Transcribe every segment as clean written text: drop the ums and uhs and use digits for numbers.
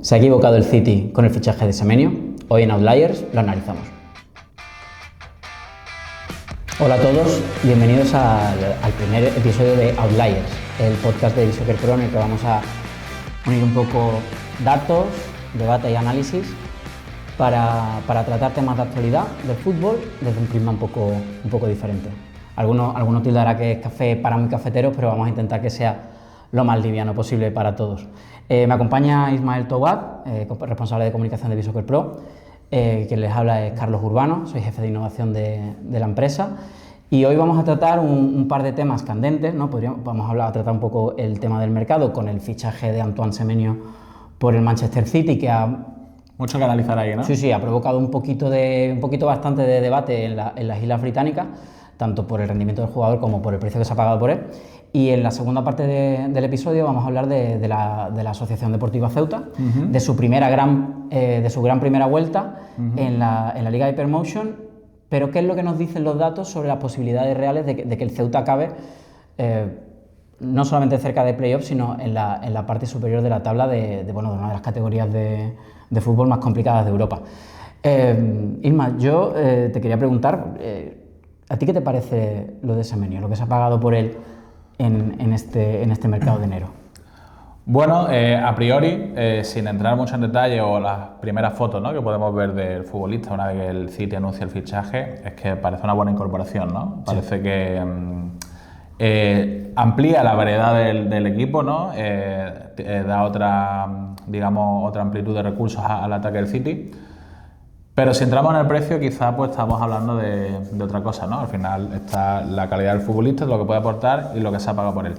¿Se ha equivocado el City con el fichaje de Semenyo? Hoy en Outliers lo analizamos. Hola a todos, bienvenidos al primer episodio de Outliers, el podcast de Soccer Pro en el que vamos a unir un poco datos, debate y análisis para tratar temas de actualidad del fútbol desde un prisma un poco diferente. Algunos tildará que es café para muy cafeteros, pero vamos a intentar que sea lo más liviano posible para todos. Me acompaña Ismael Touat, responsable de comunicación de Soccer Pro. Quien les habla es Carlos Urbano, soy jefe de innovación de la empresa. Y hoy vamos a tratar un par de temas candentes, ¿no? Vamos a tratar un poco el tema del mercado con el fichaje de Antoine Semenyo por el Manchester City, que ha... Mucho que analizar ahí, ¿no? Sí, ha provocado un poquito bastante de debate en las Islas Británicas, tanto por el rendimiento del jugador como por el precio que se ha pagado por él. Y en la segunda parte del episodio vamos a hablar de la Asociación Deportiva Ceuta, de su gran primera vuelta en la Liga Hypermotion, pero qué es lo que nos dicen los datos sobre las posibilidades reales de que el Ceuta acabe no solamente cerca de playoffs, sino en la parte superior de la tabla de una de las categorías de fútbol más complicadas de Europa. Isma, yo te quería preguntar, ¿a ti qué te parece lo de Semenyo, lo que se ha pagado por él en este mercado de enero? Bueno, a priori, sin entrar mucho en detalle o las primeras fotos, ¿no?, que podemos ver del futbolista una vez que el City anuncia el fichaje, es que parece una buena incorporación, ¿no? Parece sí. Que amplía la variedad del equipo, ¿no? Da otra amplitud de recursos al ataque del City. Pero si entramos en el precio, quizás pues estamos hablando de otra cosa, ¿no? Al final está la calidad del futbolista, lo que puede aportar y lo que se ha pagado por él.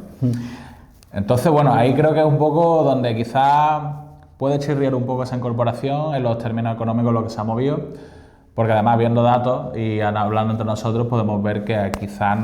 Entonces, bueno, ahí creo que es un poco donde quizás puede chirriar un poco esa incorporación en los términos económicos, lo que se ha movido, porque además viendo datos y hablando entre nosotros podemos ver que quizás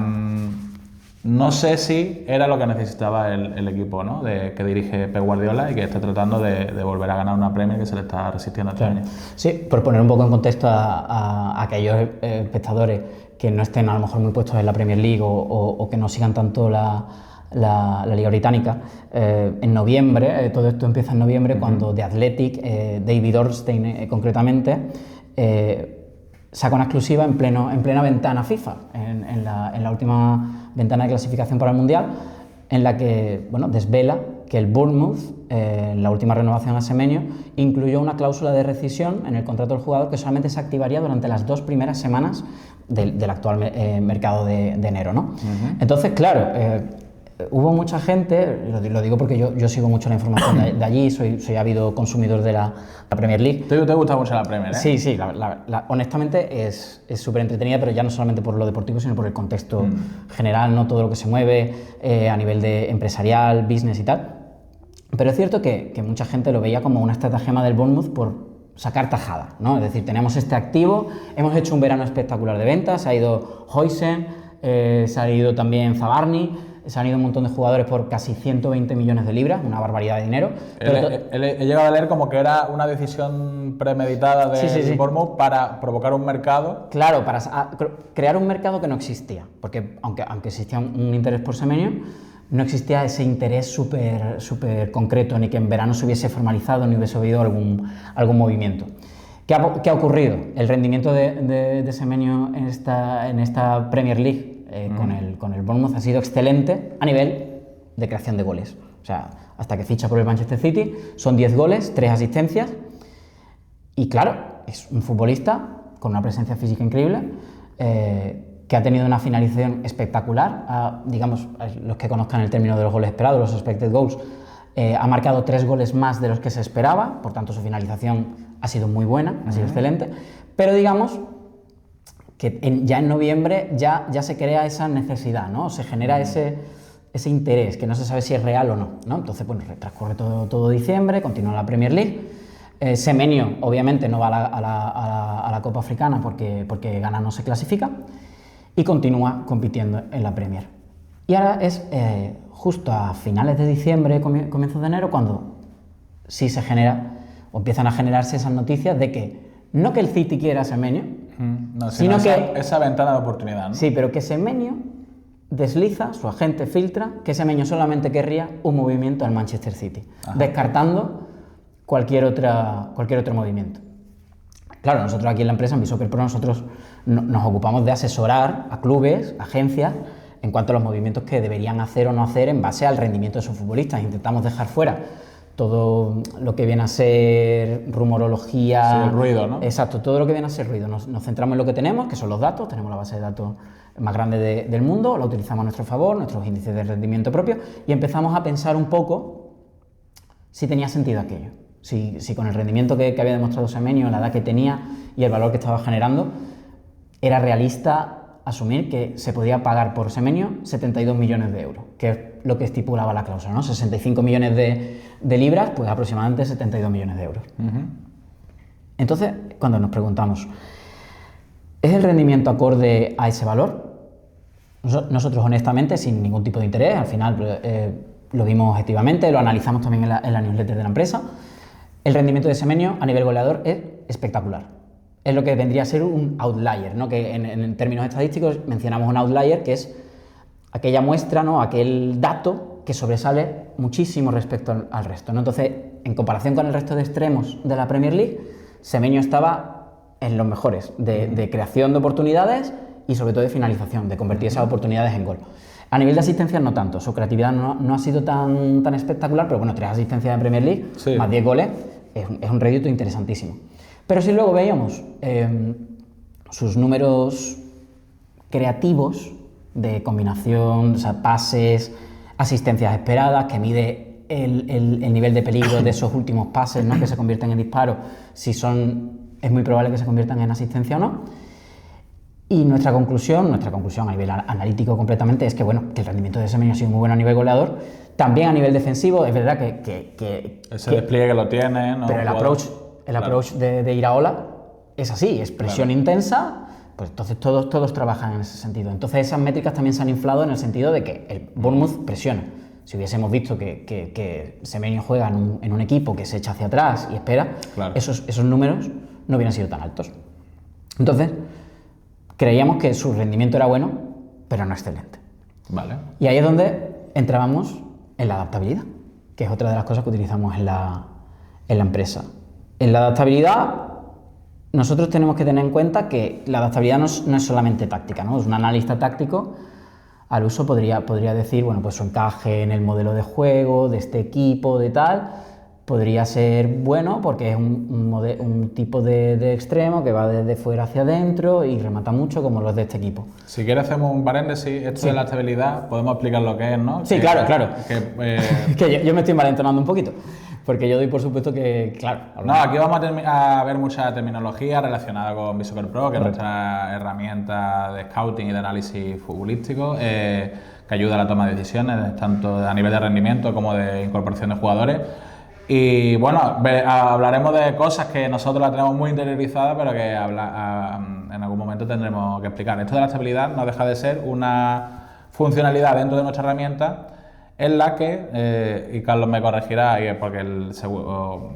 no sé si era lo que necesitaba el equipo, ¿no?, que dirige Pep Guardiola y que está tratando de volver a ganar una Premier que se le está resistiendo este año. Sí, por poner un poco en contexto a aquellos espectadores que no estén a lo mejor muy puestos en la Premier League o que no sigan tanto la Liga Británica, en noviembre, todo esto empieza en noviembre, cuando The Athletic, David Ornstein concretamente, saca una exclusiva en plena ventana FIFA, en la última ventana de clasificación para el Mundial, en la que desvela que el Bournemouth, en la última renovación a Semenyo, incluyó una cláusula de rescisión en el contrato del jugador que solamente se activaría durante las 2 primeras semanas del actual mercado de enero, ¿no? Entonces, claro, hubo mucha gente, lo digo porque yo sigo mucho la información de allí, soy ávido consumidor de la Premier League. ¿Te gusta mucho la Premier, eh? Sí, honestamente es súper entretenida, pero ya no solamente por lo deportivo, sino por el contexto general, ¿no? Todo lo que se mueve a nivel de empresarial, business y tal. Pero es cierto que mucha gente lo veía como una estratagema del Bournemouth por sacar tajada, ¿no? Es decir, tenemos este activo, hemos hecho un verano espectacular de ventas, se ha ido Huijsen, se ha ido también Zabarni, se han ido un montón de jugadores por casi 120 millones de libras, una barbaridad de dinero. He llegado a leer como que era una decisión premeditada de Bournemouth para provocar un mercado. Claro, para crear un mercado que no existía, porque aunque existía un interés por Semenyo, no existía ese interés súper concreto, ni que en verano se hubiese formalizado, ni hubiese habido algún movimiento. ¿Qué ha ocurrido? El rendimiento de Semenyo en esta Premier League con el Bournemouth ha sido excelente a nivel de creación de goles. O sea, hasta que ficha por el Manchester City, son 10 goles, 3 asistencias, y claro, es un futbolista con una presencia física increíble, que ha tenido una finalización espectacular. Digamos, los que conozcan el término de los goles esperados, los expected goals, ha marcado 3 goles más de los que se esperaba, por tanto su finalización ha sido muy buena, ha sido excelente, pero digamos que ya en noviembre ya se crea esa necesidad, ¿no? Se genera ese interés, que no se sabe si es real o no, ¿no? Entonces, bueno, transcurre todo diciembre, continúa la Premier League. Semenyo, obviamente, no va a la Copa Africana porque Ghana no se clasifica, y continúa compitiendo en la Premier. Y ahora es justo a finales de diciembre, comienzos de enero, cuando sí se genera, o empiezan a generarse esas noticias de que no que el City quiera a Semenyo, sino que esa ventana de oportunidad, ¿no? Sí, pero que Semenyo desliza, su agente filtra, que Semenyo solamente querría un movimiento al Manchester City, descartando cualquier otro movimiento. Claro, nosotros aquí en la empresa, en Bisoccer Pro, nosotros nos ocupamos de asesorar a clubes, agencias, en cuanto a los movimientos que deberían hacer o no hacer en base al rendimiento de sus futbolistas. Intentamos dejar fuera todo lo que viene a ser rumorología. Sí, el ruido, ¿no? Exacto, todo lo que viene a ser ruido. Nos centramos en lo que tenemos, que son los datos. Tenemos la base de datos más grande del mundo, la utilizamos a nuestro favor, nuestros índices de rendimiento propio, y empezamos a pensar un poco si tenía sentido aquello. Si con el rendimiento que había demostrado Semenyo, la edad que tenía y el valor que estaba generando, era realista asumir que se podía pagar por Semenyo 72 millones de euros, que es lo que estipulaba la cláusula, ¿no? 65 millones de libras, pues aproximadamente 72 millones de euros. Entonces, cuando nos preguntamos, ¿es el rendimiento acorde a ese valor? Nosotros, honestamente, sin ningún tipo de interés, al final lo vimos objetivamente, lo analizamos también en la newsletter de la empresa. El rendimiento de Semenyo a nivel goleador es espectacular. Es lo que vendría a ser un outlier, ¿no? Que en términos estadísticos mencionamos un outlier, que es aquella muestra, ¿no? Aquel dato que sobresale muchísimo respecto al resto, ¿no? Entonces, en comparación con el resto de extremos de la Premier League, Semenyo estaba en los mejores de creación de oportunidades y sobre todo de finalización, de convertir esas oportunidades en gol. A nivel de asistencias no tanto, su creatividad no ha sido tan espectacular, pero bueno, 3 asistencias en Premier League, sí, más 10 goles, es un rédito interesantísimo. Pero si luego veíamos sus números creativos de combinación, o sea, pases, asistencias esperadas, que mide el nivel de peligro de esos últimos pases, ¿no? Que se convierten en disparos, es muy probable que se conviertan en asistencia o no. Y nuestra conclusión a nivel analítico completamente es que, bueno, que el rendimiento de Semenyo ha sido muy bueno a nivel goleador, también a nivel defensivo. Es verdad que ese despliegue que lo tiene, ¿no? Pero el approach de Iraola es así, es presión intensa, pues entonces todos trabajan en ese sentido. Entonces esas métricas también se han inflado en el sentido de que el Bournemouth presiona. Si hubiésemos visto que Semenyo juega en un equipo que se echa hacia atrás y espera, claro, esos números no hubieran sido tan altos. Entonces, creíamos que su rendimiento era bueno, pero no excelente. Vale. Y ahí es donde entrábamos en la adaptabilidad, que es otra de las cosas que utilizamos en la empresa. En la adaptabilidad, nosotros tenemos que tener en cuenta que la adaptabilidad no es solamente táctica, ¿no? Es un analista táctico, al uso podría decir, bueno, pues su encaje en el modelo de juego, de este equipo, de tal, podría ser bueno porque es un tipo de extremo que va desde fuera hacia adentro y remata mucho como los de este equipo. Si quieres hacemos un paréntesis, esto sí, de la estabilidad, podemos explicar lo que es, ¿no? Sí, claro. Que yo me estoy malentonando un poquito, porque yo doy por supuesto que, claro... No, aquí vamos a ver mucha terminología relacionada con Bisoccer Pro, que es nuestra herramienta de scouting y de análisis futbolístico, que ayuda a la toma de decisiones, tanto a nivel de rendimiento como de incorporación de jugadores. Y bueno, hablaremos de cosas que nosotros las tenemos muy interiorizadas, pero que en algún momento tendremos que explicar. Esto de la estabilidad no deja de ser una funcionalidad dentro de nuestra herramienta en la que, y Carlos me corregirá porque él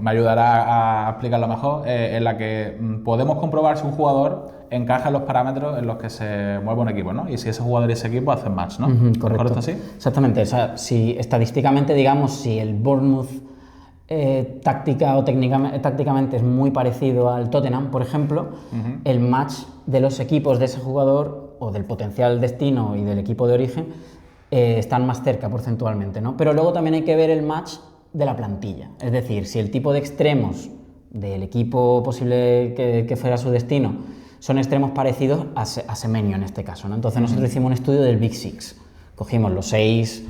me ayudará a explicarlo mejor, en la que podemos comprobar si un jugador encaja en los parámetros en los que se mueve un equipo, ¿no? Y si ese jugador y ese equipo hacen match, ¿no? ¿Correcto? ¿Sí? Exactamente. O sea, si estadísticamente, digamos, si el Bournemouth táctica o tácticamente es muy parecido al Tottenham, por ejemplo, el match de los equipos de ese jugador o del potencial destino y del equipo de origen están más cerca porcentualmente, ¿no? Pero luego también hay que ver el match de la plantilla, es decir, si el tipo de extremos del equipo posible que fuera su destino son extremos parecidos a Semenyo en este caso, ¿no? Entonces nosotros hicimos un estudio del Big Six, cogimos los seis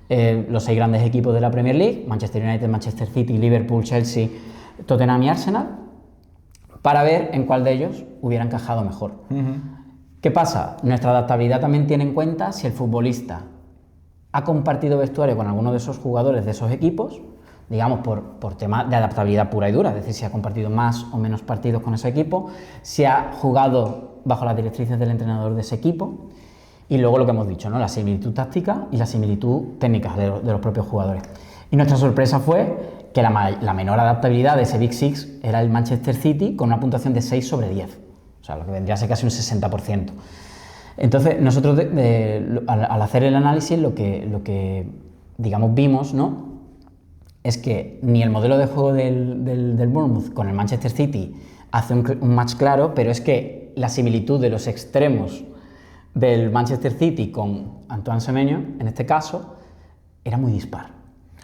grandes equipos de la Premier League, Manchester United, Manchester City, Liverpool, Chelsea, Tottenham y Arsenal, para ver en cuál de ellos hubiera encajado mejor. ¿Qué pasa? Nuestra adaptabilidad también tiene en cuenta si el futbolista ha compartido vestuario con alguno de esos jugadores de esos equipos, digamos por tema de adaptabilidad pura y dura, es decir, si ha compartido más o menos partidos con ese equipo, si ha jugado bajo las directrices del entrenador de ese equipo. Y luego lo que hemos dicho, ¿no? La similitud táctica y la similitud técnica de los propios jugadores. Y nuestra sorpresa fue que la menor adaptabilidad de ese Big Six era el Manchester City con una puntuación de 6 sobre 10. O sea, lo que vendría a ser casi un 60%. Entonces, nosotros al hacer el análisis lo que digamos, vimos, ¿no? es que ni el modelo de juego del Bournemouth con el Manchester City hace un match claro, pero es que la similitud de los extremos del Manchester City con Antoine Semenyo, en este caso, era muy dispar,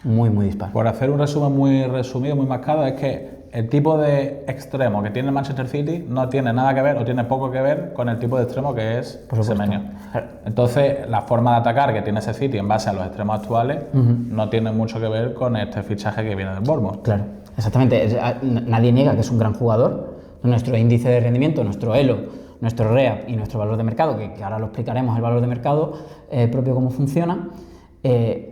muy dispar. Por hacer un resumen muy resumido, muy marcado, es que el tipo de extremo que tiene el Manchester City no tiene nada que ver o tiene poco que ver con el tipo de extremo que es Semenyo. Entonces, la forma de atacar que tiene ese City en base a los extremos actuales no tiene mucho que ver con este fichaje que viene del Bournemouth. Claro, exactamente. Nadie niega que es un gran jugador. Nuestro índice de rendimiento, nuestro ELO, nuestro REAP y nuestro valor de mercado, que ahora lo explicaremos, el valor de mercado propio cómo funciona,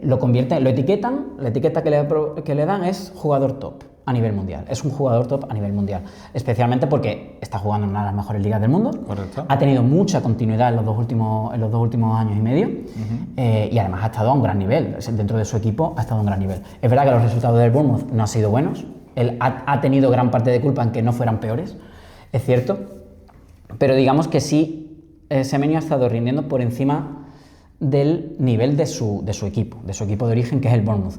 lo etiquetan, la etiqueta que le dan es jugador top a nivel mundial. Es un jugador top a nivel mundial, especialmente porque está jugando en una de las mejores ligas del mundo. Correcto. Ha tenido mucha continuidad en los dos últimos años y medio y además ha estado a un gran nivel. Dentro de su equipo ha estado a un gran nivel. Es verdad que los resultados del Bournemouth no han sido buenos. Él ha tenido gran parte de culpa en que no fueran peores, es cierto, pero digamos que sí, Semenyo ha estado rindiendo por encima del nivel de su equipo de origen, que es el Bournemouth.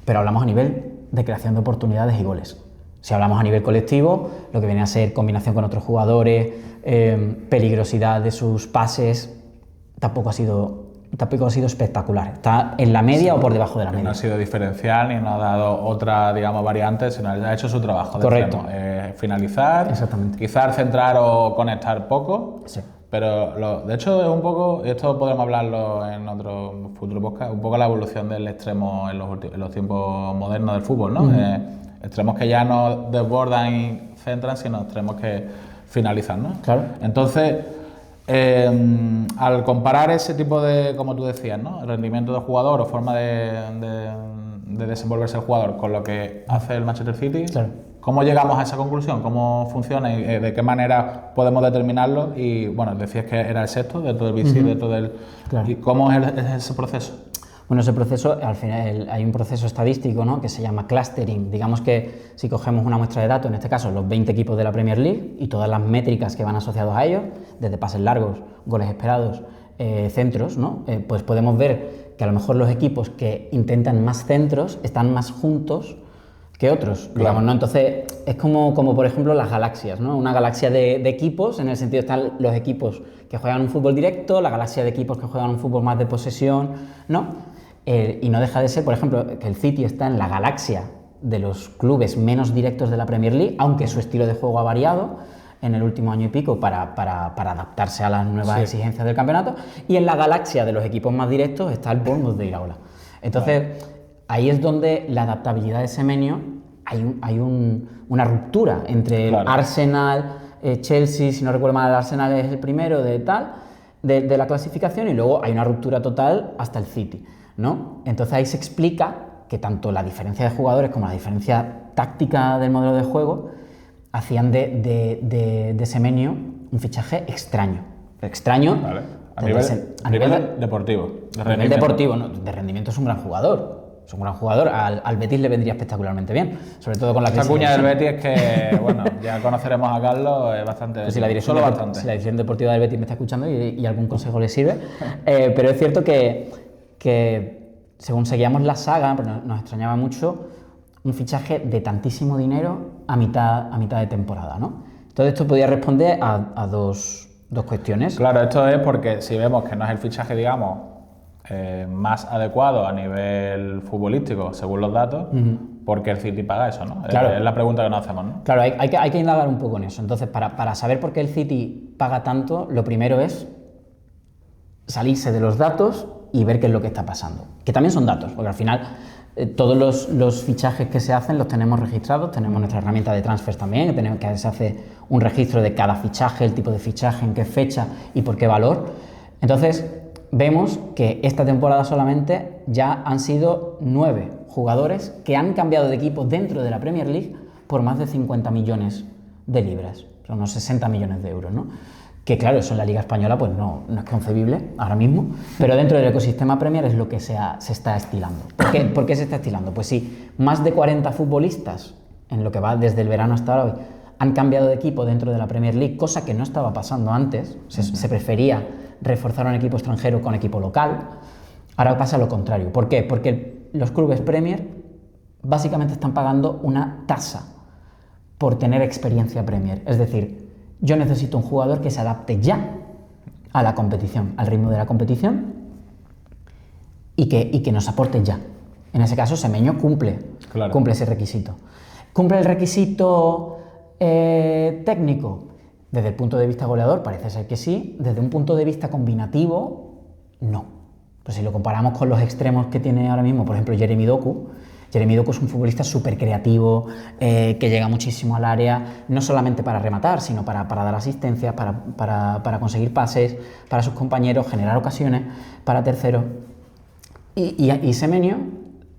Pero hablamos a nivel de creación de oportunidades y goles. Si hablamos a nivel colectivo, lo que viene a ser combinación con otros jugadores, peligrosidad de sus pases, tampoco ha sido espectacular. Está en la media o por debajo de la media. No ha sido diferencial ni no ha dado otra, digamos, variante, sino ha hecho su trabajo. Correcto. Finalizar, quizás centrar o conectar poco. Sí. Pero de hecho es un poco, y esto podremos hablarlo en otro futuro podcast, un poco la evolución del extremo en los tiempos modernos del fútbol, ¿no? Extremos que ya no desbordan y centran, sino extremos que finalizan, ¿no? Claro. Entonces, al comparar ese tipo de, como tú decías, ¿no? El rendimiento del jugador o forma de desenvolverse el jugador con lo que hace el Manchester City, claro. ¿Cómo llegamos a esa conclusión? ¿Cómo funciona y de qué manera podemos determinarlo? Y bueno, decías que era el sexto dentro del BC, dentro del... Claro. ¿Y cómo es ese proceso? Bueno, ese proceso, al final hay un proceso estadístico, ¿no?, que se llama clustering. Digamos que si cogemos una muestra de datos, en este caso los 20 equipos de la Premier League y todas las métricas que van asociados a ellos, desde pases largos, goles esperados, centros, ¿no? Pues podemos ver que a lo mejor los equipos que intentan más centros están más juntos que otros, digamos, ¿no? Entonces es como por ejemplo las galaxias, ¿no? Una galaxia de equipos, en el sentido están los equipos que juegan un fútbol directo, la galaxia de equipos que juegan un fútbol más de posesión, ¿no? Y no deja de ser, por ejemplo, que el City está en la galaxia de los clubes menos directos de la Premier League, aunque su estilo de juego ha variado en el último año y pico para adaptarse a las nuevas exigencias del campeonato, y en la galaxia de los equipos más directos está el Bournemouth de Iraola. Entonces, ahí es donde la adaptabilidad de Semenyo, hay una ruptura entre el Arsenal, Chelsea, si no recuerdo mal, el Arsenal es el primero de la clasificación, y luego hay una ruptura total hasta el City, ¿no? Entonces ahí se explica que tanto la diferencia de jugadores como la diferencia táctica del modelo de juego hacían de Semenyo un fichaje extraño. Vale. A nivel deportivo. A nivel deportivo, no, de rendimiento es un gran jugador. Es un gran jugador. Al Betis le vendría espectacularmente bien, sobre todo con la crisis. Esta cuña del Betis es que, bueno, ya conoceremos a Carlos, es bastante... Pues si la dirección deportiva del Betis me está escuchando y algún consejo le sirve, pero es cierto que según seguíamos la saga, nos extrañaba mucho un fichaje de tantísimo dinero a mitad de temporada, ¿no? Entonces esto podía responder a dos cuestiones. Claro, esto es porque si vemos que no es el fichaje, digamos, más adecuado a nivel futbolístico, según los datos, ¿por qué el City paga eso, no? Claro. Es la pregunta que nos hacemos, ¿no? Claro, hay que indagar un poco en eso. Entonces, para saber por qué el City paga tanto, lo primero es salirse de los datos y ver qué es lo que está pasando. Que también son datos, porque al final todos los fichajes que se hacen los tenemos registrados, tenemos nuestra herramienta de transfers también, que se hace un registro de cada fichaje, el tipo de fichaje, en qué fecha y por qué valor. Entonces, vemos que esta temporada solamente ya han sido 9 jugadores que han cambiado de equipo dentro de la Premier League por más de 50 millones de libras, son unos 60 millones de euros, ¿no? Que claro, eso en la Liga Española pues no es concebible ahora mismo, pero dentro del ecosistema Premier es lo que se está estilando. ¿Por qué se está estilando? Pues sí, más de 40 futbolistas, en lo que va desde el verano hasta hoy, han cambiado de equipo dentro de la Premier League, cosa que no estaba pasando antes, se prefería reforzar un equipo extranjero con equipo local. Ahora pasa lo contrario. ¿Por qué? Porque los clubes Premier básicamente están pagando una tasa por tener experiencia Premier. Es decir, yo necesito un jugador que se adapte ya a la competición, al ritmo de la competición y que nos aporte ya. En ese caso, Semenyo cumple ese requisito. ¿Cumple el requisito técnico? Desde el punto de vista goleador parece ser que sí, desde un punto de vista combinativo, no. Pues si lo comparamos con los extremos que tiene ahora mismo, por ejemplo, Jeremy Doku es un futbolista súper creativo, que llega muchísimo al área, no solamente para rematar, sino para dar asistencias, para conseguir pases, para sus compañeros, generar ocasiones, para terceros. Y Semenyo,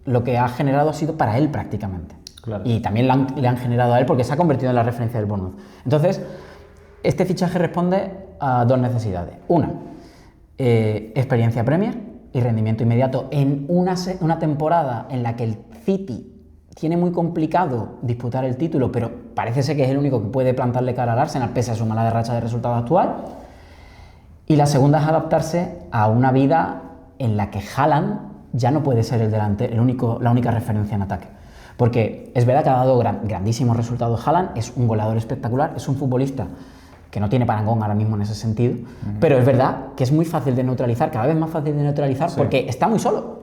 lo que ha generado ha sido para él prácticamente. Claro. Y también le han generado a él porque se ha convertido en la referencia del Bournemouth. Entonces, este fichaje responde a dos necesidades. Una, experiencia Premier y rendimiento inmediato en una temporada en la que el City tiene muy complicado disputar el título, pero parece ser que es el único que puede plantarle cara al Arsenal pese a su mala racha de resultados actual. Y la segunda es adaptarse a una vida en la que Haaland ya no puede ser la única referencia en ataque. Porque es verdad que ha dado grandísimos resultados Haaland, es un goleador espectacular, es un futbolista que no tiene parangón ahora mismo en ese sentido, pero es verdad que es muy fácil de neutralizar, cada vez más fácil de neutralizar, porque está muy solo.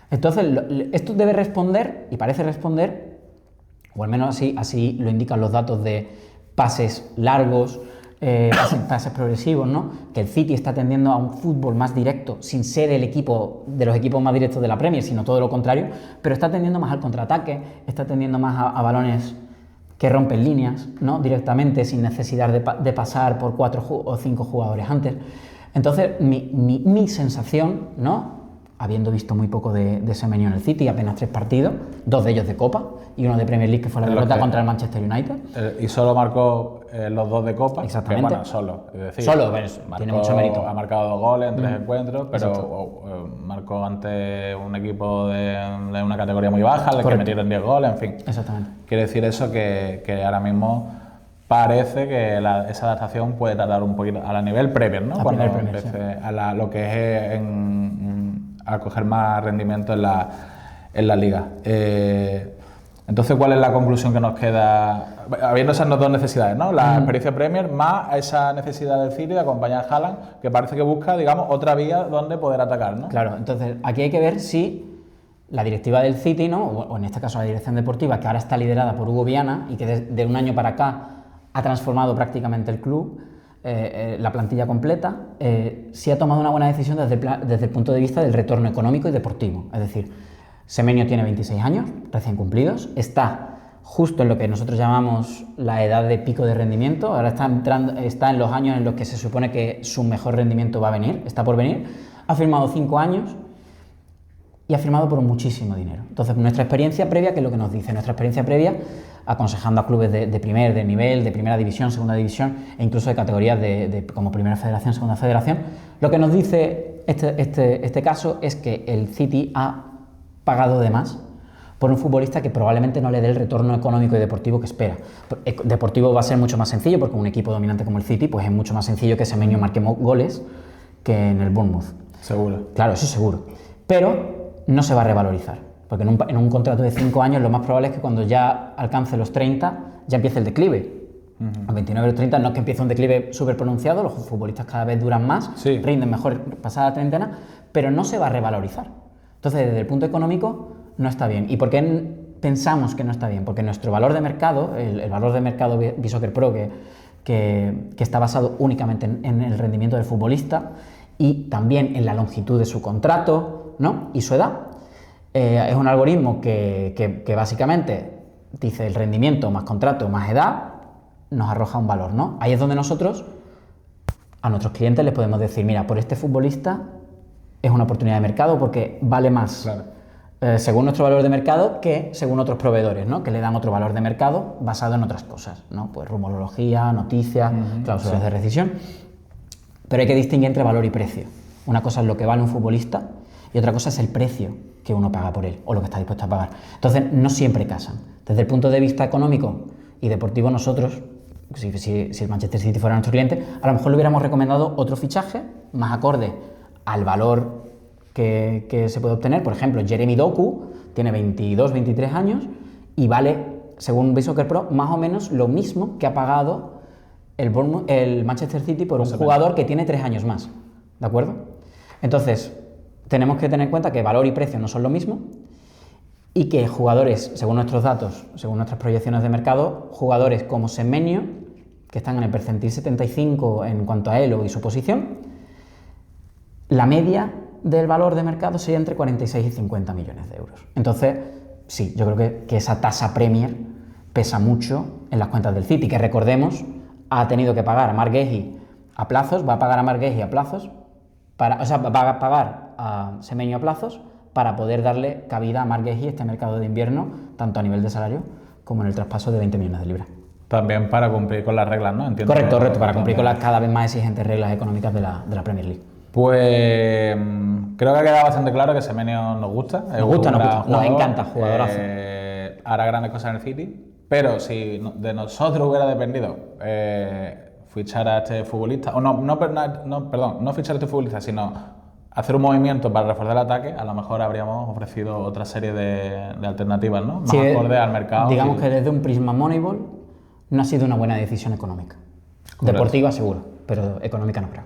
Entonces, esto debe responder, y parece responder, o al menos así lo indican los datos de pases largos, pases progresivos, ¿no? Que el City está tendiendo a un fútbol más directo, sin ser el equipo de los equipos más directos de la Premier, sino todo lo contrario, pero está tendiendo más al contraataque, está tendiendo más a balones que rompen líneas, ¿no? Directamente, sin necesidad de pasar por 4 o 5 jugadores antes. Entonces, mi sensación, ¿no? Habiendo visto muy poco de Semenyo en el City, apenas 3 partidos, 2 de ellos de Copa y uno de Premier League, que fue la derrota contra el Manchester United. Y solo marcó los 2 de Copa. Exactamente. Que, bueno, solo. Es decir, solo, tiene mucho mérito. Ha marcado 2 goles en 3 encuentros, pero marcó ante un equipo de una categoría muy baja, al que metieron 10 goles, en fin. Exactamente. Quiere decir eso que ahora mismo parece que esa adaptación puede tardar un poquito a la nivel Premier, ¿no? Cuando empiece a lo que es a coger más rendimiento en la liga. Entonces, ¿cuál es la conclusión que nos queda? Habiendo esas dos necesidades, ¿no? La experiencia Premier más esa necesidad del City de acompañar a Haaland, que parece que busca, digamos, otra vía donde poder atacar, ¿no? Claro, entonces aquí hay que ver si la directiva del City, ¿no? O en este caso la dirección deportiva, que ahora está liderada por Hugo Viana y que de un año para acá ha transformado prácticamente el club, la plantilla completa, sí ha tomado una buena decisión desde el punto de vista del retorno económico y deportivo. Es decir, Semenyo tiene 26 años, recién cumplidos, está justo en lo que nosotros llamamos la edad de pico de rendimiento, ahora está en los años en los que se supone que su mejor rendimiento va a venir, está por venir, ha firmado 5 años y ha firmado por muchísimo dinero. Entonces, nuestra experiencia previa, ¿qué es lo que nos dice? Nuestra experiencia previa, aconsejando a clubes de primer nivel, de primera división, segunda división e incluso de categorías como primera federación, segunda federación, lo que nos dice este caso es que el City ha pagado de más por un futbolista que probablemente no le dé el retorno económico y deportivo que espera. Deportivo va a ser mucho más sencillo porque un equipo dominante como el City pues es mucho más sencillo que Semenyo marque goles que en el Bournemouth. Seguro. Claro, eso seguro. Pero no se va a revalorizar, porque en un contrato de 5 años lo más probable es que cuando ya alcance los 30 ya empiece el declive. A 29 o 30 no es que empiece un declive súper pronunciado, los futbolistas cada vez duran más, rinden mejor pasada la treintena, pero no se va a revalorizar. Entonces, desde el punto económico, no está bien. ¿Y por qué pensamos que no está bien? Porque nuestro valor de mercado, el valor de mercado Bisoccer Pro, que está basado únicamente en el rendimiento del futbolista y también en la longitud de su contrato, ¿no? Y su edad, es un algoritmo que básicamente dice el rendimiento más contrato más edad, nos arroja un valor, ¿no? Ahí es donde nosotros a nuestros clientes les podemos decir, mira, por este futbolista es una oportunidad de mercado porque vale más, claro, según nuestro valor de mercado que según otros proveedores, ¿no? Que le dan otro valor de mercado basado en otras cosas, ¿no? Pues rumorología, noticias, cláusulas de rescisión. Pero hay que distinguir entre valor y precio. Una cosa es lo que vale un futbolista y otra cosa es el precio que uno paga por él o lo que está dispuesto a pagar. Entonces, no siempre casan. Desde el punto de vista económico y deportivo, nosotros, si el Manchester City fuera nuestro cliente, a lo mejor le hubiéramos recomendado otro fichaje más acorde al valor que se puede obtener. Por ejemplo, Jeremy Doku tiene 22, 23 años y vale, según Soccer Pro, más o menos lo mismo que ha pagado el Manchester City por un jugador que tiene 3 años más, ¿de acuerdo? Entonces, tenemos que tener en cuenta que valor y precio no son lo mismo y que jugadores, según nuestros datos, según nuestras proyecciones de mercado, jugadores como Semenyo, que están en el percentil 75 en cuanto a Elo y su posición, la media del valor de mercado sería entre 46 y 50 millones de euros. Entonces, sí, yo creo que esa tasa Premier pesa mucho en las cuentas del City, que recordemos, ha tenido que pagar a Marc Guehi a plazos, va a pagar a Marc Guehi a plazos, va a pagar a Semenyo a plazos para poder darle cabida a Marc Guehi este mercado de invierno, tanto a nivel de salario como en el traspaso de 20 millones de libras. También para cumplir con las reglas, ¿no? Entiendo. Correcto, para cumplir con las cada vez más exigentes reglas económicas de la Premier League. Pues creo que ha quedado bastante claro que Semenyo nos gusta. Nos encanta, jugadorazo. Hará grandes cosas en el City, pero si de nosotros hubiera dependido fichar a este futbolista, o no fichar a este futbolista, sino hacer un movimiento para reforzar el ataque, a lo mejor habríamos ofrecido otra serie de alternativas, ¿no? Más acorde al mercado. Digamos que desde un prisma Moneyball no ha sido una buena decisión económica. Correcto. Deportiva seguro, pero económica no creo.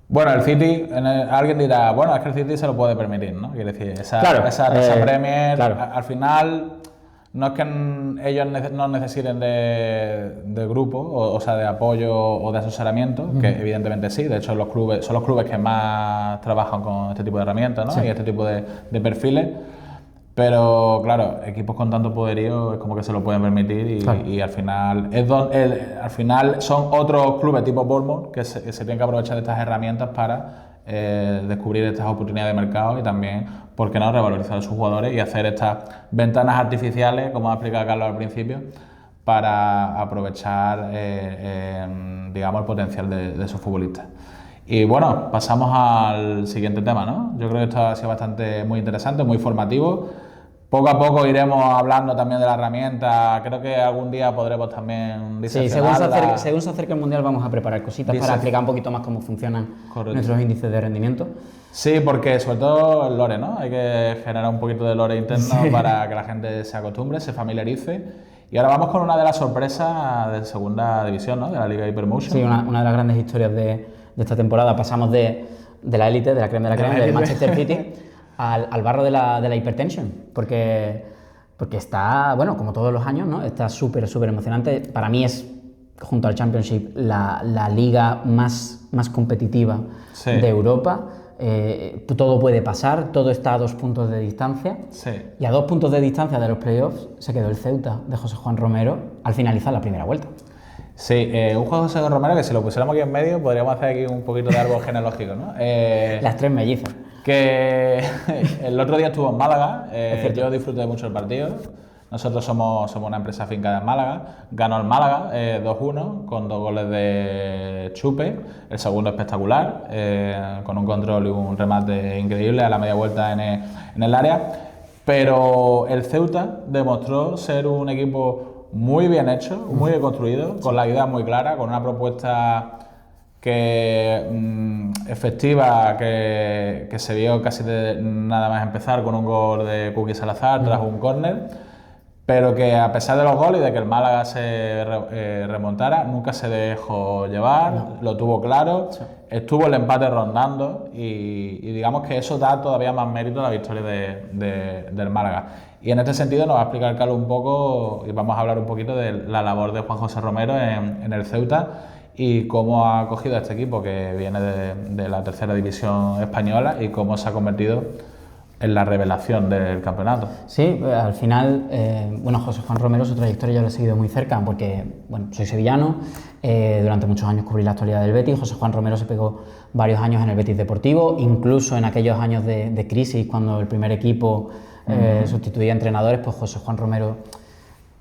Bueno, el City, alguien dirá, bueno, es que el City se lo puede permitir, ¿no? Quiere decir, esa Premier, claro. Al final, no es que ellos no necesiten de grupo, o sea, de apoyo o de asesoramiento, que evidentemente sí, de hecho son los clubes que más trabajan con este tipo de herramientas, ¿no? Sí. Y este tipo de perfiles. Pero claro, equipos con tanto poderío es como que se lo pueden permitir y al final son otros clubes tipo Bournemouth que se tienen que aprovechar de estas herramientas para descubrir estas oportunidades de mercado y también, ¿por qué no?, revalorizar a sus jugadores y hacer estas ventanas artificiales, como ha explicado Carlos al principio, para aprovechar digamos, el potencial de esos futbolistas. Y bueno, pasamos al siguiente tema, ¿no? Yo creo que esto ha sido muy interesante, muy formativo. Poco a poco iremos hablando también de la herramienta. Creo que algún día podremos también diseccionarla. Sí, según se acerque el Mundial vamos a preparar cositas para explicar un poquito más cómo funcionan nuestros índices de rendimiento. Sí, porque sobre todo el lore, ¿no? Hay que generar un poquito de lore interno para que la gente se acostumbre, se familiarice. Y ahora vamos con una de las sorpresas de segunda división, ¿no? De la Liga Hypermotion. Sí, una de las grandes historias de esta temporada. Pasamos de la élite, de la crema del Manchester City al barro de la hypertension, porque está, bueno, como todos los años, ¿no? Está súper emocionante. Para mí es, junto al Championship, la liga más competitiva de Europa. Todo puede pasar, todo está a 2 puntos de distancia. Sí. Y a 2 puntos de distancia de los playoffs se quedó el Ceuta de José Juan Romero al finalizar la primera vuelta. Sí, un juego de José Romero que si lo pusiéramos aquí en medio podríamos hacer aquí un poquito de árbol genealógico, ¿no? Las 3 mellizas. Que el otro día estuvo en Málaga, yo disfruté mucho el partido. Nosotros somos una empresa afincada en Málaga. Ganó el Málaga 2-1 con 2 goles de Chupe, el segundo espectacular, con un control y un remate increíble a la media vuelta en el área. Pero el Ceuta demostró ser un equipo muy bien hecho, muy bien construido, con la idea muy clara, con una propuesta efectiva que se vio casi nada más empezar con un gol de Kuki Salazar tras un córner, pero que a pesar de los goles y de que el Málaga se remontara, nunca se dejó llevar, lo tuvo claro, estuvo el empate rondando y digamos que eso da todavía más mérito a la victoria del Málaga. Y en este sentido nos va a explicar Carlos un poco y vamos a hablar un poquito de la labor de Juan José Romero en el Ceuta y cómo ha acogido a este equipo que viene de la tercera división española y cómo se ha convertido en la revelación del campeonato. Sí, al final, José Juan Romero, su trayectoria yo lo he seguido muy cerca porque, soy sevillano, durante muchos años cubrí la actualidad del Betis. José Juan Romero se pegó varios años en el Betis Deportivo, incluso en aquellos años de crisis, cuando el primer equipo sustituía a entrenadores, pues José Juan Romero,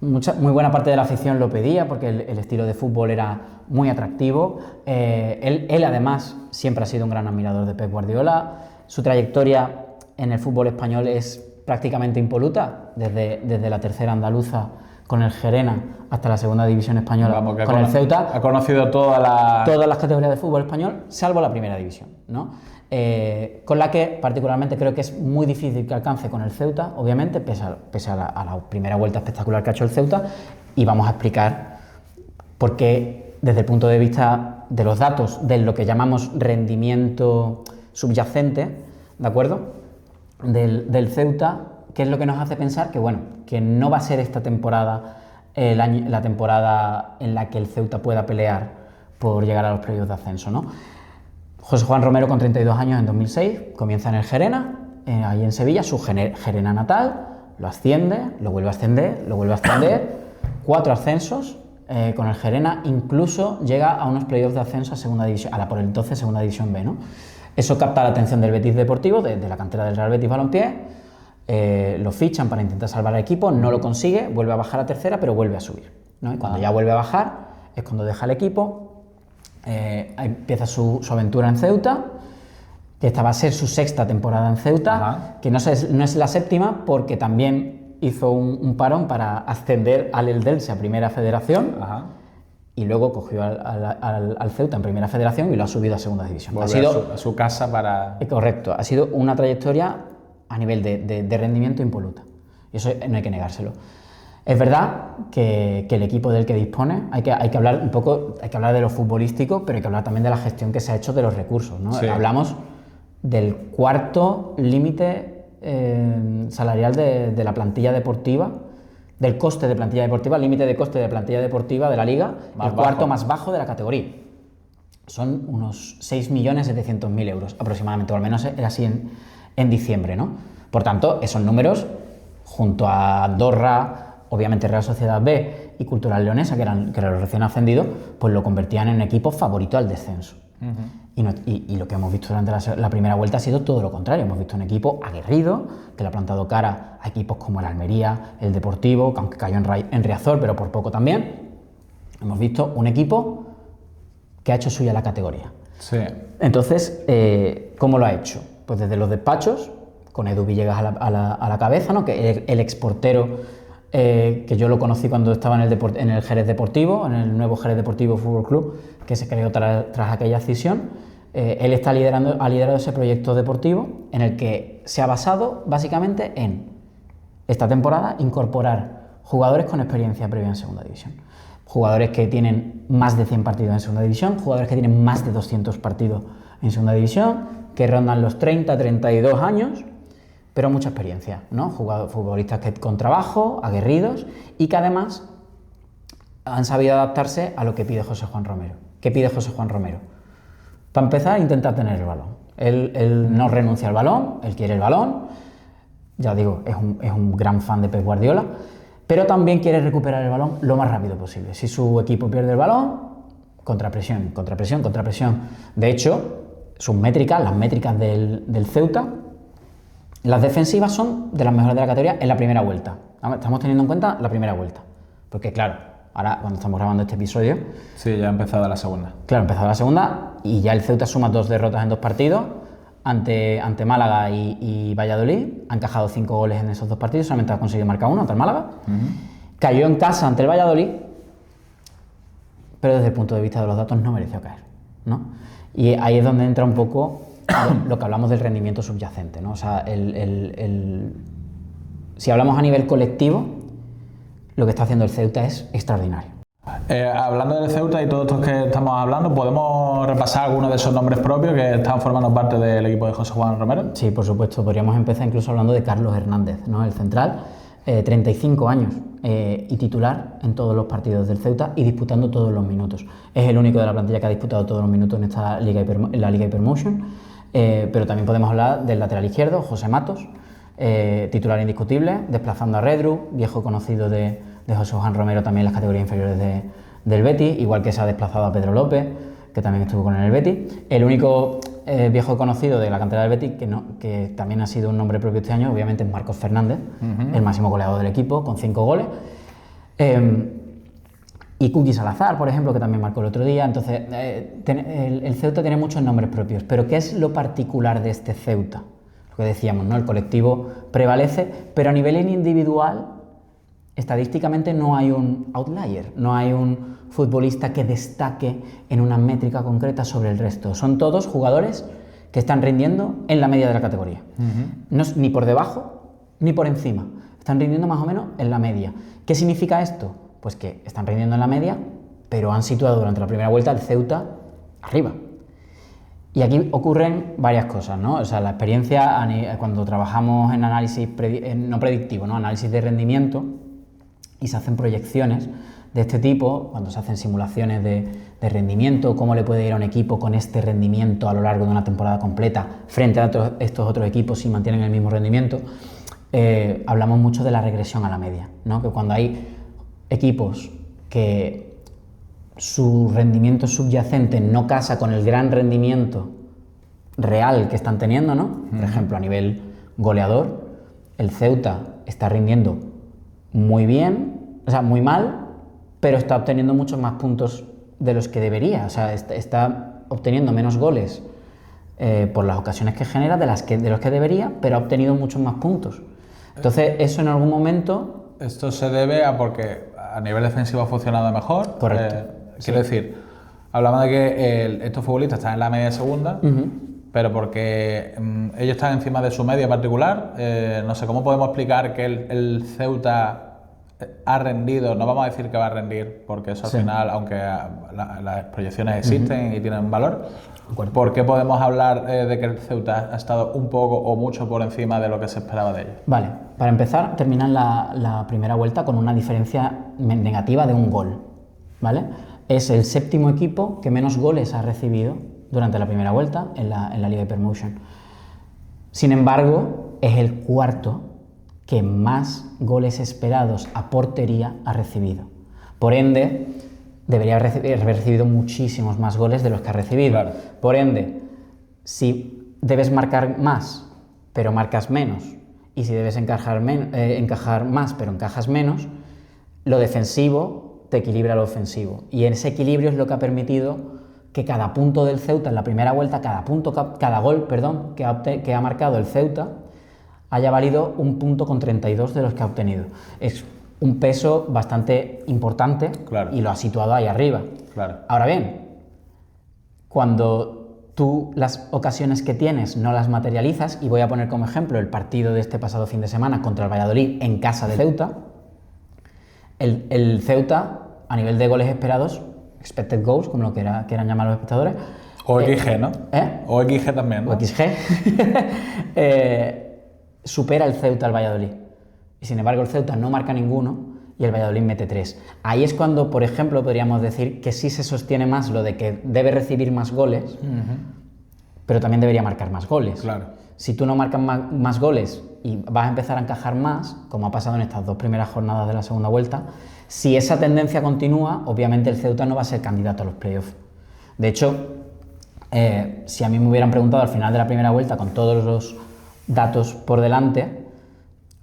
muy buena parte de la afición lo pedía porque el estilo de fútbol era muy atractivo. Él además siempre ha sido un gran admirador de Pep Guardiola. Su trayectoria en el fútbol español es prácticamente impoluta, desde la tercera andaluza con el Gerena hasta la segunda división española con el Ceuta. Ha conocido todas las categorías de fútbol español, salvo la primera división, ¿no? con la que particularmente creo que es muy difícil que alcance con el Ceuta, obviamente, pese a la primera vuelta espectacular que ha hecho el Ceuta, y vamos a explicar por qué, desde el punto de vista de los datos, de lo que llamamos rendimiento subyacente, ¿de acuerdo?, del Ceuta, qué es lo que nos hace pensar que, bueno, que no va a ser esta temporada la temporada en la que el Ceuta pueda pelear por llegar a los playoffs de ascenso, ¿no? José Juan Romero, con 32 años, en 2006, comienza en el Gerena, ahí en Sevilla, su Gerena natal, lo asciende, lo vuelve a ascender, 4 ascensos con el Gerena, incluso llega a unos playoffs de ascenso a segunda división, a la por el entonces segunda división B, ¿no? Eso capta la atención del Betis Deportivo, de la cantera del Real Betis Balompié, lo fichan para intentar salvar al equipo, no lo consigue, vuelve a bajar a tercera, pero vuelve a subir, ¿no? Y cuando ya vuelve a bajar es cuando deja el equipo, empieza su aventura en Ceuta, que esta va a ser su 6ª temporada en Ceuta, que no es la 7ª, porque también hizo un parón para ascender al Eldense a Primera Federación. Y luego cogió al Ceuta en Primera Federación y lo ha subido a Segunda División. Volvió a su casa para... Correcto, ha sido una trayectoria a nivel de rendimiento impoluta. Y eso no hay que negárselo. Es verdad que el equipo del que dispone, hay que hablar un poco, hay que hablar de lo futbolístico, pero hay que hablar también de la gestión que se ha hecho de los recursos, ¿no? Sí. Hablamos del 4º límite salarial de la plantilla deportiva, del coste de plantilla deportiva, límite de coste de plantilla deportiva de la Liga, el 4º más bajo de la categoría. Son unos 6.700.000 euros aproximadamente, o al menos era así en diciembre, ¿no? Por tanto, esos números, junto a Andorra, obviamente Real Sociedad B y Cultural Leonesa, que eran los recién ascendidos, pues lo convertían en un equipo favorito al descenso. Y lo que hemos visto durante la primera vuelta ha sido todo lo contrario. Hemos visto un equipo aguerrido, que le ha plantado cara a equipos como el Almería, el Deportivo, que aunque cayó en Riazor, pero por poco también. Hemos visto un equipo que ha hecho suya la categoría. Sí. Entonces, ¿cómo lo ha hecho? Pues desde los despachos, con Edu Villegas a la cabeza, ¿no? Que el exportero, que yo lo conocí cuando estaba en el Jerez Deportivo, en el nuevo Jerez Deportivo Fútbol Club, que se creó tras aquella escisión. Él ha liderado ese proyecto deportivo, en el que se ha basado básicamente en esta temporada incorporar jugadores con experiencia previa en Segunda División. Jugadores que tienen más de 100 partidos en Segunda División, jugadores que tienen más de 200 partidos en Segunda División, que rondan los 30, 32 años, pero mucha experiencia, ¿no? Futbolistas con trabajo, aguerridos, y que además han sabido adaptarse a lo que pide José Juan Romero. ¿Qué pide José Juan Romero? Para empezar, intentar tener el balón. Él no renuncia al balón, él quiere el balón. Ya digo, es un gran fan de Pep Guardiola, pero también quiere recuperar el balón lo más rápido posible. Si su equipo pierde el balón, contrapresión. De hecho, sus métricas, las métricas del Ceuta, las defensivas son de las mejores de la categoría en la primera vuelta. Estamos teniendo en cuenta la primera vuelta. Porque claro, ahora cuando estamos grabando este episodio... Sí, ya ha empezado la segunda. Claro, ha empezado la segunda y ya el Ceuta suma 2 derrotas en 2 partidos ante Málaga y Valladolid. Ha encajado 5 goles en esos 2 partidos, solamente ha conseguido marcar 1 ante el Málaga. Cayó en casa ante el Valladolid, pero desde el punto de vista de los datos no mereció caer, ¿no? Y ahí es donde entra un poco lo que hablamos del rendimiento subyacente, ¿no? O sea, si hablamos a nivel colectivo, lo que está haciendo el Ceuta es extraordinario. Hablando del Ceuta y todo esto que estamos hablando, ¿podemos repasar algunos de esos nombres propios que están formando parte del equipo de José Juan Romero? Sí, por supuesto. Podríamos empezar incluso hablando de Carlos Hernández, ¿no? El central, 35 años y titular en todos los partidos del Ceuta y disputando todos los minutos. Es el único de la plantilla que ha disputado todos los minutos en esta Liga Hypermotion. Pero también podemos hablar del lateral izquierdo, José Matos, titular indiscutible, desplazando a Redru, viejo conocido de José Juan Romero también en las categorías inferiores del Betis, igual que se ha desplazado a Pedro López, que también estuvo con él en el Betis. El único viejo conocido de la cantera del Betis, que también ha sido un nombre propio este año, obviamente es Marcos Fernández, el máximo goleador del equipo, con 5 goles. Y Kuki Salazar, por ejemplo, que también marcó el otro día. Entonces, el Ceuta tiene muchos nombres propios. Pero ¿qué es lo particular de este Ceuta? Lo que decíamos, ¿no? El colectivo prevalece, pero a nivel individual, estadísticamente no hay un outlier, no hay un futbolista que destaque en una métrica concreta sobre el resto. Son todos jugadores que están rindiendo en la media de la categoría. No es ni por debajo ni por encima, están rindiendo más o menos en la media. ¿Qué significa esto? Pues que están rindiendo en la media, pero han situado durante la primera vuelta el Ceuta arriba. Y aquí ocurren varias cosas, ¿no? O sea, la experiencia cuando trabajamos en análisis no predictivo, ¿no? Análisis de rendimiento, y se hacen proyecciones de este tipo, cuando se hacen simulaciones de rendimiento, cómo le puede ir a un equipo con este rendimiento a lo largo de una temporada completa frente a estos otros equipos si mantienen el mismo rendimiento, hablamos mucho de la regresión a la media, ¿no? Que cuando hay equipos que su rendimiento subyacente no casa con el gran rendimiento real que están teniendo, ¿no? Por ejemplo, a nivel goleador, el Ceuta está rindiendo muy bien, o sea, muy mal, pero está obteniendo muchos más puntos de los que debería. O sea, está obteniendo menos goles por las ocasiones que genera de los que debería, pero ha obtenido muchos más puntos. Entonces, eso en algún momento... Esto se debe a porque a nivel defensivo ha funcionado mejor. Correcto. Quiero decir, hablamos de que estos futbolistas están en la media segunda, pero porque ellos están encima de su media particular. No sé, ¿cómo podemos explicar que el Ceuta ha rendido? No vamos a decir que va a rendir, porque eso al final, aunque las proyecciones existen y tienen valor, ¿por qué podemos hablar de que el Ceuta ha estado un poco o mucho por encima de lo que se esperaba de ellos? Vale, para empezar, terminan la primera vuelta con una diferencia negativa de un gol, ¿vale? Es el séptimo equipo que menos goles ha recibido durante la primera vuelta en la Liga Hypermotion. Sin embargo, es el cuarto que más goles esperados a portería ha recibido. Por ende, debería haber recibido muchísimos más goles de los que ha recibido. Claro. Por ende, si debes marcar más, pero marcas menos, y si debes encajar más, pero encajas menos, lo defensivo te equilibra lo ofensivo. Y ese equilibrio es lo que ha permitido que cada punto del Ceuta en la primera vuelta, cada gol que ha marcado el Ceuta, haya valido 1,32 de los que ha obtenido. Es un peso bastante importante, claro, y lo ha situado ahí arriba. Claro. Ahora bien, cuando tú las ocasiones que tienes no las materializas, y voy a poner como ejemplo el partido de este pasado fin de semana contra el Valladolid en casa del Ceuta, el Ceuta, a nivel de goles esperados, expected goals, como lo quieran llamar los espectadores... O XG, ¿no? O XG también, ¿no? O XG. Supera el Ceuta al Valladolid. Y sin embargo el Ceuta no marca ninguno y el Valladolid mete 3. Ahí es cuando, por ejemplo, podríamos decir que sí se sostiene más lo de que debe recibir más goles, pero también debería marcar más goles. Claro. Si tú no marcas más goles y vas a empezar a encajar más, como ha pasado en estas 2 primeras jornadas de la segunda vuelta, si esa tendencia continúa, obviamente el Ceuta no va a ser candidato a los playoffs. De hecho, si a mí me hubieran preguntado al final de la primera vuelta con todos los datos por delante,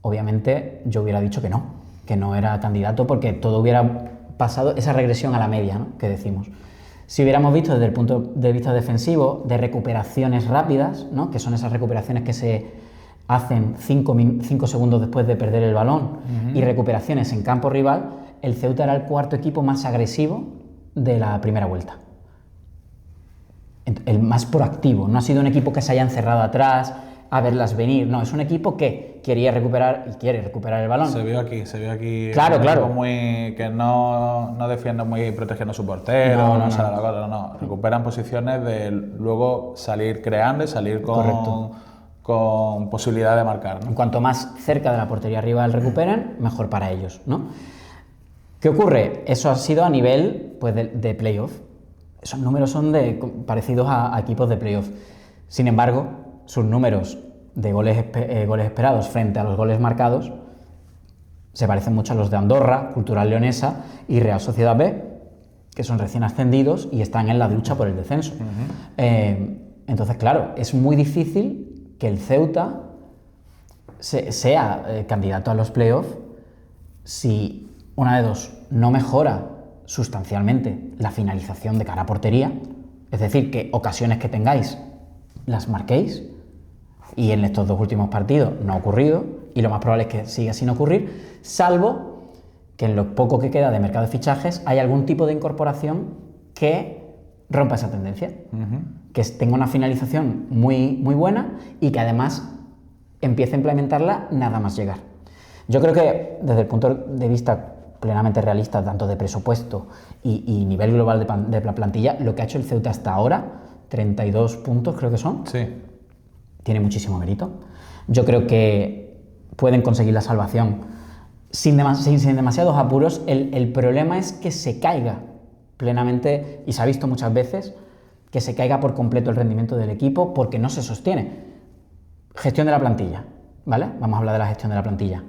obviamente yo hubiera dicho que no era candidato, porque todo hubiera pasado esa regresión a la media, ¿no?, que decimos. Si hubiéramos visto desde el punto de vista defensivo, de recuperaciones rápidas, ¿no?, que son esas recuperaciones que se hacen 5 segundos después de perder el balón, y recuperaciones en campo rival, el Ceuta era el cuarto equipo más agresivo de la primera vuelta. El más proactivo, no ha sido un equipo que se haya encerrado atrás a verlas venir, no, es un equipo que quería recuperar y quiere recuperar el balón. Se vio aquí. Claro. Que no defiende muy protegiendo a su portero, no. Recuperan posiciones de luego salir creando y salir con posibilidad de marcar, ¿no? Cuanto más cerca de la portería rival recuperen, mejor para ellos, ¿no? ¿Qué ocurre? Eso ha sido a nivel, pues, de playoff. Esos números son parecidos a equipos de playoff. Sin embargo, sus números de goles esperados frente a los goles marcados se parecen mucho a los de Andorra, Cultural Leonesa y Real Sociedad B, que son recién ascendidos y están en la lucha por el descenso. Entonces, claro, es muy difícil que el Ceuta sea candidato a los playoffs si, una de dos, no mejora sustancialmente la finalización de cara a portería, es decir, que ocasiones que tengáis las marquéis, y en estos 2 últimos partidos no ha ocurrido, y lo más probable es que siga sin ocurrir, salvo que en lo poco que queda de mercado de fichajes hay algún tipo de incorporación que rompa esa tendencia, que tenga una finalización muy, muy buena y que además empiece a implementarla nada más llegar. Yo creo que desde el punto de vista plenamente realista, tanto de presupuesto y nivel global de la plantilla, lo que ha hecho el Ceuta hasta ahora, 32 puntos creo que son, Sí. tiene muchísimo mérito. Yo creo que pueden conseguir la salvación sin demasiados apuros. El problema es que se caiga plenamente, y se ha visto muchas veces, que se caiga por completo el rendimiento del equipo porque no se sostiene. Gestión de la plantilla, ¿vale? Vamos a hablar de la gestión de la plantilla.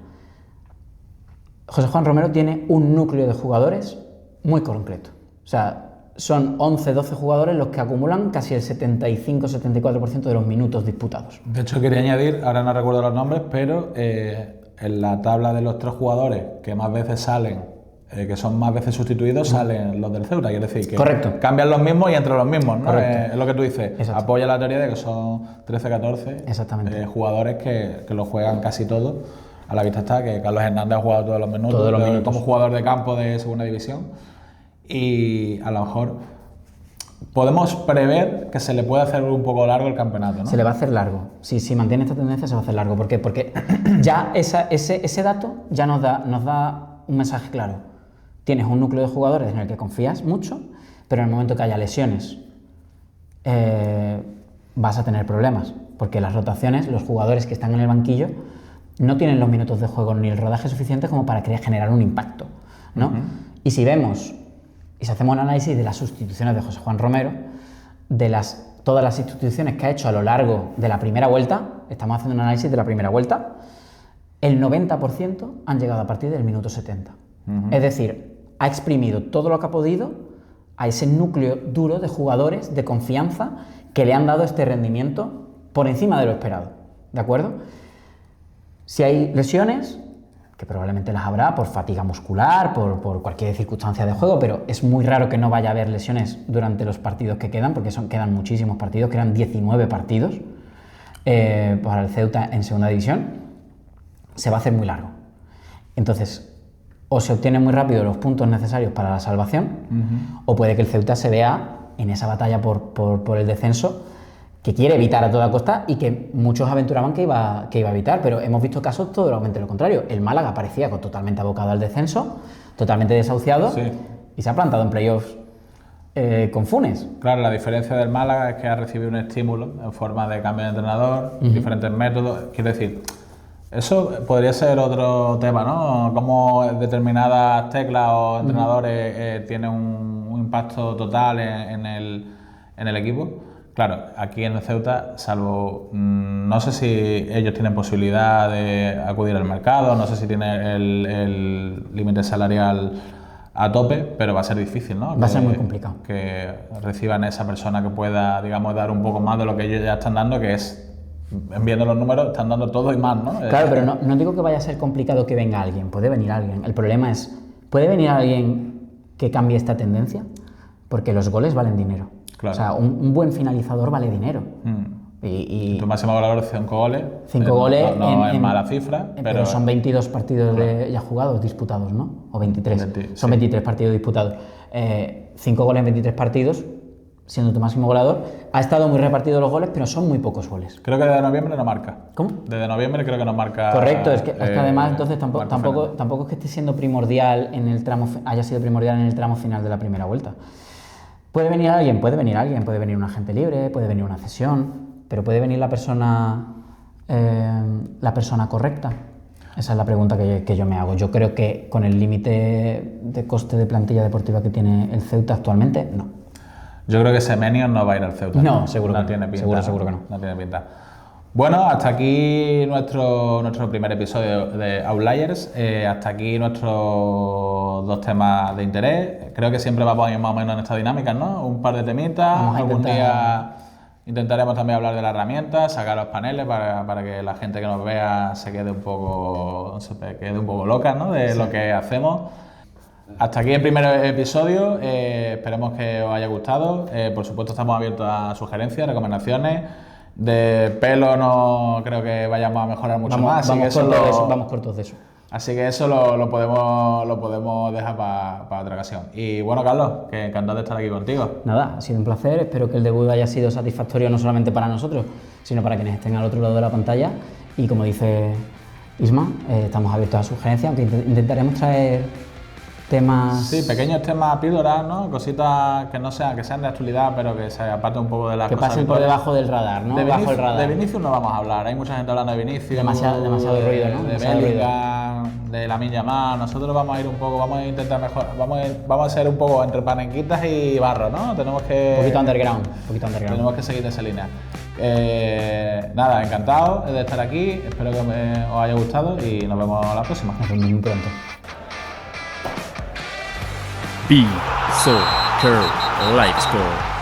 José Juan Romero tiene un núcleo de jugadores muy concreto. O sea, son 11, 12 jugadores los que acumulan casi el 75-74% de los minutos disputados. De hecho, quería añadir, ahora no recuerdo los nombres, pero en la tabla de los 3 jugadores que más veces salen, que son más veces sustituidos, salen los del Ceuta. Quiere decir que Correcto. cambian los mismos y entre los mismos, ¿no? Correcto. Es lo que tú dices. Exacto. Apoya la teoría de que son 13-14 Exactamente. jugadores que lo juegan casi todos. A la vista está que Carlos Hernández ha jugado todos los minutos, como jugador de campo de segunda división. Y a lo mejor podemos prever que se le puede hacer un poco largo el campeonato, ¿no? Se le va a hacer largo. Si mantiene esta tendencia, se va a hacer largo. ¿Por qué? Porque ya ese dato ya nos da un mensaje claro. Tienes un núcleo de jugadores en el que confías mucho, pero en el momento que haya lesiones vas a tener problemas. Porque las rotaciones, los jugadores que están en el banquillo, no tienen los minutos de juego ni el rodaje suficiente como para generar un impacto, ¿no? Y si vemos, y si hacemos un análisis de las sustituciones de José Juan Romero, de todas las sustituciones que ha hecho a lo largo de la primera vuelta, estamos haciendo un análisis de la primera vuelta, el 90% han llegado a partir del minuto 70. Es decir, ha exprimido todo lo que ha podido a ese núcleo duro de jugadores de confianza que le han dado este rendimiento por encima de lo esperado, ¿de acuerdo? Si hay lesiones, que probablemente las habrá por fatiga muscular, por cualquier circunstancia de juego, pero es muy raro que no vaya a haber lesiones durante los partidos que quedan, porque quedan muchísimos partidos, quedan 19 partidos para el Ceuta en segunda división, se va a hacer muy largo. Entonces, o se obtienen muy rápido los puntos necesarios para la salvación, o puede que el Ceuta se vea en esa batalla por el descenso, que quiere evitar a toda costa y que muchos aventuraban que iba a evitar, pero hemos visto casos totalmente lo contrario. El Málaga parecía totalmente abocado al descenso, totalmente desahuciado, Sí. Y se ha plantado en playoffs con Funes. Claro, la diferencia del Málaga es que ha recibido un estímulo en forma de cambio de entrenador, diferentes métodos. Quiero decir, eso podría ser otro tema, ¿no? Cómo determinadas teclas o entrenadores tienen un impacto total en el equipo. Claro, aquí en el Ceuta, salvo, no sé si ellos tienen posibilidad de acudir al mercado, no sé si tienen el límite salarial a tope, pero va a ser difícil, ¿no? Va a ser muy complicado. Que reciban esa persona que pueda, digamos, dar un poco más de lo que ellos ya están dando, que es, viendo los números, están dando todo y más, ¿no? Claro, pero no digo que vaya a ser complicado que venga alguien, puede venir alguien. El problema es, ¿puede venir alguien que cambie esta tendencia? Porque los goles valen dinero. Claro. O sea, un buen finalizador vale dinero. Y tu máximo goleador, 5 goles. 5 goles no es mala cifra, pero son 22 partidos ya jugados, disputados, ¿no? O 23. Son 23 partidos disputados. 5 goles en 23 partidos, siendo tu máximo goleador. Ha estado muy repartido los goles, pero son muy pocos goles. Creo que desde noviembre no marca. ¿Cómo? Desde noviembre creo que no marca. Correcto, es que además entonces tampoco es que esté siendo primordial haya sido primordial en el tramo final de la primera vuelta. Puede venir alguien, puede venir un agente libre, puede venir una cesión, pero puede venir la persona correcta. Esa es la pregunta que yo me hago. Yo creo que con el límite de coste de plantilla deportiva que tiene el Ceuta actualmente, no. Yo creo que Semenyo no va a ir al Ceuta. No, seguro que no. Tiene pinta. Seguro que no. No tiene pinta. Bueno, hasta aquí nuestro primer episodio de Outliers. Hasta aquí nuestros 2 temas de interés. Creo que siempre vamos a ir más o menos en esta dinámica, ¿no? Un par de temitas. Algún día intentaremos también hablar de la herramienta, sacar los paneles para que la gente que nos vea se quede un poco loca, ¿no? De lo que hacemos. Hasta aquí el primer episodio. Esperemos que os haya gustado. Por supuesto, estamos abiertos a sugerencias, recomendaciones. De pelo no creo que vayamos a mejorar mucho más. Vamos cortos de eso. Así que eso lo podemos dejar para otra ocasión. Y bueno, Carlos, que encantado de estar aquí contigo. Nada, ha sido un placer, espero que el debut haya sido satisfactorio no solamente para nosotros, sino para quienes estén al otro lado de la pantalla. Y como dice Isma, estamos abiertos a sugerencias, aunque intentaremos traer temas... Sí, pequeños temas píldoras, ¿no? Cositas que no sean, que sean de actualidad, pero que se aparten un poco de las que cosas pasen por habituales. debajo del radar, ¿no? De, el radar. de Vinicius no vamos a hablar, hay mucha gente hablando de Vinicius. Demasiado ruido, ¿no? De Demasiado Bellingham, de Lamine Yamal. Nosotros vamos a ir un poco, vamos a intentar mejor, vamos a ser un poco entre panenquitas y barro, ¿no? Tenemos que... Un poquito underground. Tenemos que seguir esa línea. Nada, encantado de estar aquí, espero que os haya gustado y nos vemos la próxima. Nos vemos muy pronto. Be Soccer Live Score.